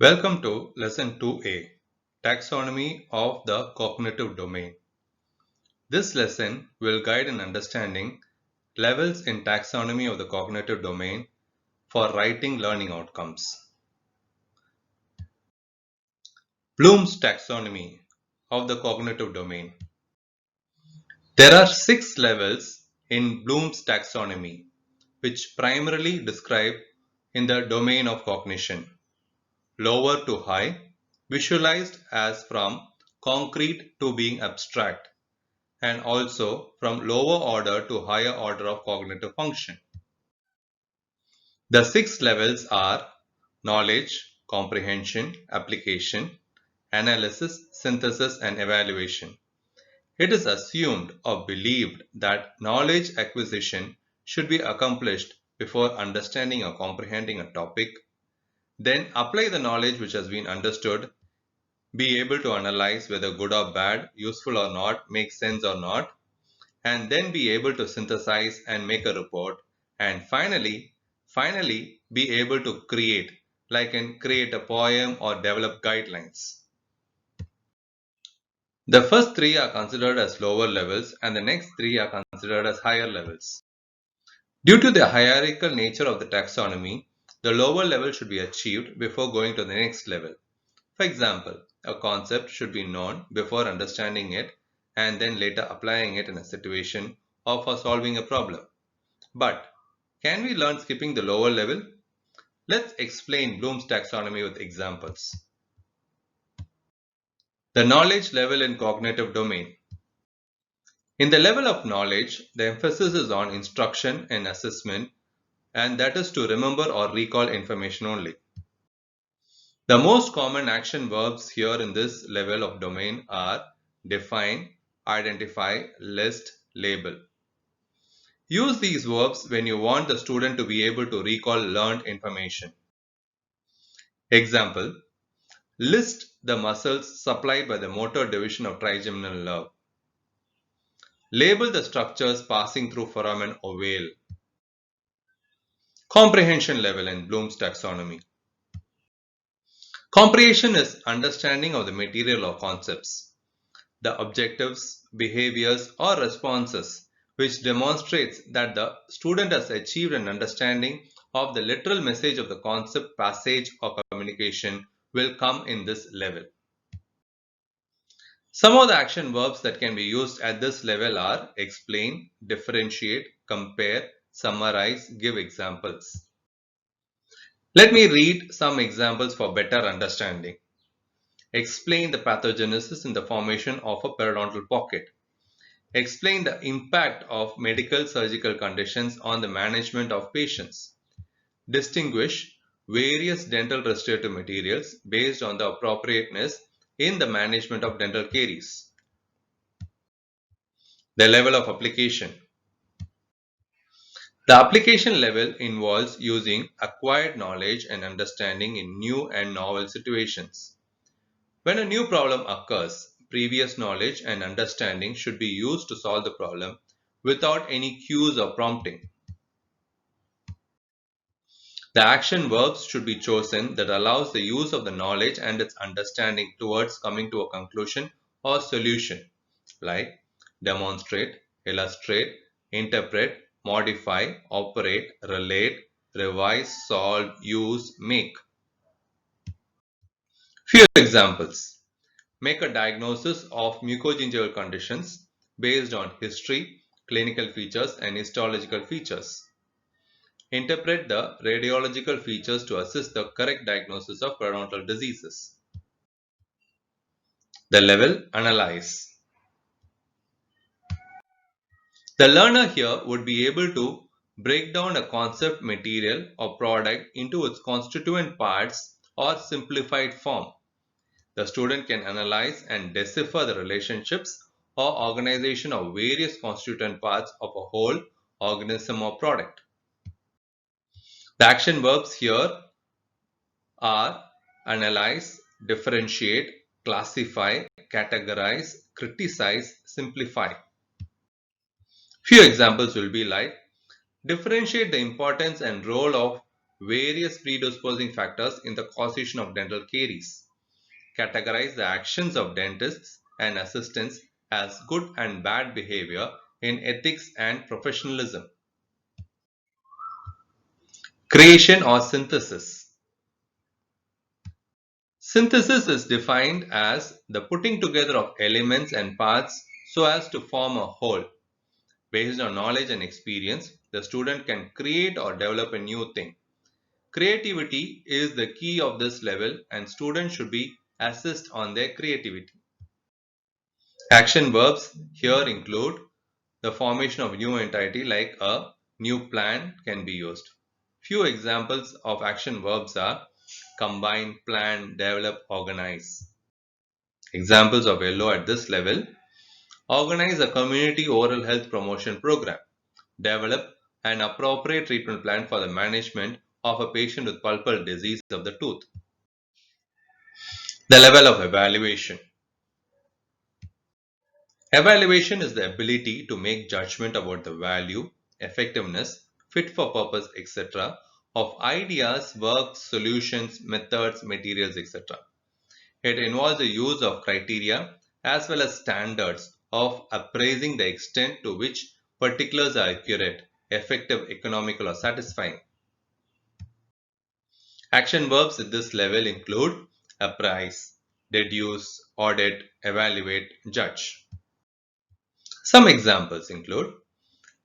Welcome to Lesson 2A, Taxonomy of the Cognitive Domain. This lesson will guide in understanding levels in taxonomy of the cognitive domain for writing learning outcomes. Bloom's taxonomy of the cognitive domain. There are 6 levels in Bloom's taxonomy, which primarily describe in the domain of cognition. Lower to high, visualized as from concrete to being abstract, and also from lower order to higher order of cognitive function. The 6 levels are knowledge, comprehension, application, analysis, synthesis, and evaluation. It is assumed or believed that knowledge acquisition should be accomplished before understanding or comprehending a topic. Then apply the knowledge which has been understood, be able to analyze whether good or bad, useful or not, makes sense or not, and then be able to synthesize and make a report, and finally be able to create, like in create a poem or develop guidelines. The first 3 are considered as lower levels and the next 3 are considered as higher levels. Due to the hierarchical nature of the taxonomy, the lower level should be achieved before going to the next level. For example, a concept should be known before understanding it and then later applying it in a situation or for solving a problem. But can we learn skipping the lower level? Let's explain Bloom's taxonomy with examples. The knowledge level in cognitive domain. In the level of knowledge, the emphasis is on instruction and assessment, and that is to remember or recall information only. The most common action verbs here in this level of domain are define, identify, list, label. Use these verbs when you want the student to be able to recall learned information. Example, list the muscles supplied by the motor division of trigeminal nerve. Label the structures passing through foramen ovale. Comprehension level in Bloom's taxonomy. Comprehension is understanding of the material or concepts, the objectives, behaviors or responses which demonstrates that the student has achieved an understanding of the literal message of the concept, passage or communication will come in this level. Some of the action verbs that can be used at this level are explain, differentiate, compare, summarize, give examples. Let me read some examples for better understanding. Explain the pathogenesis in the formation of a periodontal pocket. Explain the impact of medical surgical conditions on the management of patients. Distinguish various dental restorative materials based on the appropriateness in the management of dental caries. The level of application. The application level involves using acquired knowledge and understanding in new and novel situations. When a new problem occurs, previous knowledge and understanding should be used to solve the problem without any cues or prompting. The action verbs should be chosen that allows the use of the knowledge and its understanding towards coming to a conclusion or solution, like demonstrate, illustrate, interpret, modify, operate, relate, revise, solve, use, make. Few examples. Make a diagnosis of mucogingival conditions based on history, clinical features and histological features. Interpret the radiological features to assist the correct diagnosis of periodontal diseases. The level analyze. The learner here would be able to break down a concept, material or product into its constituent parts or simplified form. The student can analyze and decipher the relationships or organization of various constituent parts of a whole organism or product. The action verbs here are analyze, differentiate, classify, categorize, criticize, simplify. Few examples will be like differentiate the importance and role of various predisposing factors in the causation of dental caries, categorize the actions of dentists and assistants as good and bad behavior in ethics and professionalism. Creation or synthesis. Synthesis is defined as the putting together of elements and parts so as to form a whole. Based on knowledge and experience, the student can create or develop a new thing. Creativity is the key of this level and students should be assessed on their creativity. Action verbs here include the formation of new entity like a new plan can be used. Few examples of action verbs are combine, plan, develop, organize. Examples of yellow at this level: organize a community oral health promotion program, develop an appropriate treatment plan for the management of a patient with pulpal disease of the tooth. The level of evaluation. Evaluation is the ability to make judgment about the value, effectiveness, fit for purpose, etc. of ideas, works, solutions, methods, materials, etc. It involves the use of criteria as well as standards of appraising the extent to which particulars are accurate, effective, economical, or satisfying. Action verbs at this level include appraise, deduce, audit, evaluate, judge. Some examples include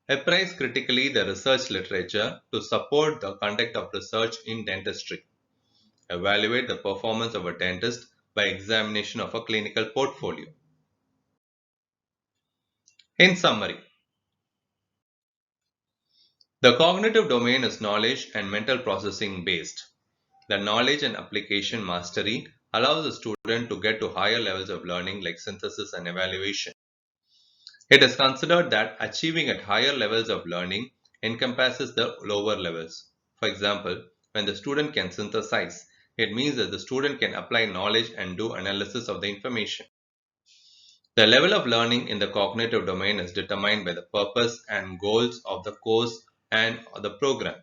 appraise critically the research literature to support the conduct of research in dentistry. Evaluate the performance of a dentist by examination of a clinical portfolio. In summary, the cognitive domain is knowledge and mental processing based. The knowledge and application mastery allows the student to get to higher levels of learning like synthesis and evaluation. It is considered that achieving at higher levels of learning encompasses the lower levels. For example, when the student can synthesize, it means that the student can apply knowledge and do analysis of the information. The level of learning in the cognitive domain is determined by the purpose and goals of the course and the program.